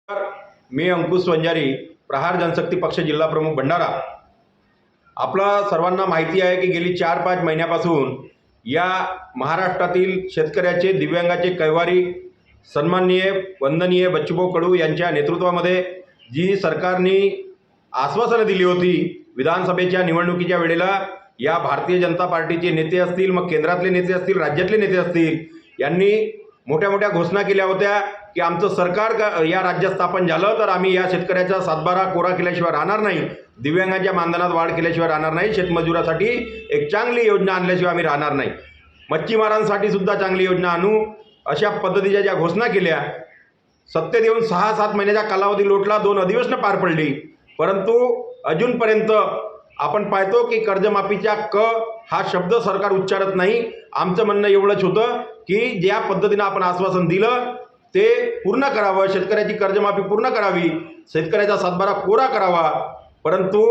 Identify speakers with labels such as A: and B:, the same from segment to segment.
A: मी अंकुश वंजारी, प्रहार जनशक्ती पक्ष जिल्हा प्रमुख भंडारा। आपला सर्वांना माहिती आहे की गेली 4-5 महिन्यापासून या महाराष्ट्रातील शेतकऱ्याचे, दिव्यांगाचे कैवारी सन्माननीय वंदनीय बच्चूभाऊ कडू यांच्या नेतृत्वामध्ये जी सरकारने आश्वासनं दिली होती विधानसभेच्या निवडणुकीच्या वेळेला, या भारतीय जनता पार्टीचे नेते असतील, मग केंद्रातले नेते असतील, राज्यातले नेते असतील, यांनी मोठ्या मोठ्या घोषणा केल्या होत्या की आमचं सरकार या राज्यात स्थापन झालं तर आम्ही या शेतकऱ्याचा सातबारा कोरा केल्याशिवाय राहणार नाही, दिव्यांगाच्या मानधनात वाढ केल्याशिवाय राहणार नाही, शेतमजुरासाठी एक चांगली योजना आणल्याशिवाय आम्ही राहणार नाही, मच्छीमारांसाठी सुद्धा चांगली योजना आणू, अशा पद्धतीच्या ज्या घोषणा केल्या। सत्तेत येऊन 6-7 महिन्याचा कालावधी लोटला, 2 अधिवेशनं पार पडली, परंतु अजूनपर्यंत आपण पाहतो की कर्जमाफीच्या हा शब्द सरकार उच्चारत नाही। आमचं म्हणणं एवढंच होतं की ज्या पद्धतीनं आपण आश्वासन दिलं ते पूर्ण करावं, शेतकऱ्याची कर्जमाफी पूर्ण करावी, शेतकऱ्याचा सातबारा कोरा करावा, परंतु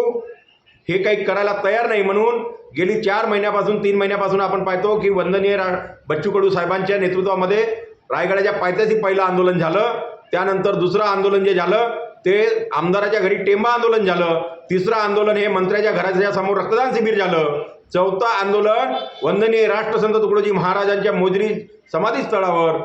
A: हे काही करायला तयार नाही। म्हणून गेली 4 महिन्यापासून 3 महिन्यापासून आपण पाहतो की वंदनीय बच्चू कडू साहेबांच्या नेतृत्वामध्ये रायगडाच्या पायथ्याशी पहिलं आंदोलन झालं, त्यानंतर दुसरं आंदोलन जे झालं ते आमदाराच्या घरी टेंबा आंदोलन झालं, तिसरं आंदोलन हे मंत्र्याच्या घराच्या समोर रक्तदान शिबिर झालं, चौथं आंदोलन वंदनीय राष्ट्रसंत तुकडोजी महाराजांच्या मोजरी समाधीस्थळावर,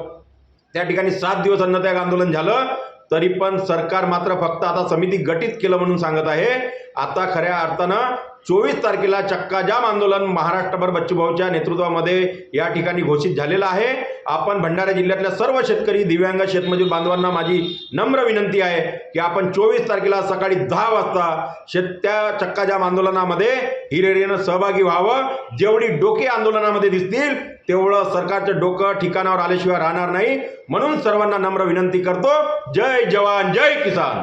A: त्या ठिकाणी 7 दिवस अन्नत्याग आंदोलन झालं। तरी पण सरकार मात्र फक्त आता समिती गठीत केलं म्हणून सांगत आहे। आता खऱ्या अर्थानं 24 तारखेला चक्काजाम आंदोलन महाराष्ट्रभर बच्चूभाऊच्या नेतृत्वामध्ये या ठिकाणी घोषित झालेलं आहे। आपण भंडारा जिल्ह्यातल्या सर्व शेतकरी, दिव्यांग, शेतमजूर बांधवांना माझी नम्र विनंती आहे की आपण 24 तारखेला सकाळी 10 वाजता त्या चक्काजाम आंदोलनामध्ये हिरिरीनं सहभागी व्हावं। जेवढी डोके आंदोलनामध्ये दिसतील तेवढं सरकारचं डोकं ठिकाणावर आल्याशिवाय राहणार नाही, म्हणून सर्वांना नम्र विनंती करतो। जय जवान, जय किसान।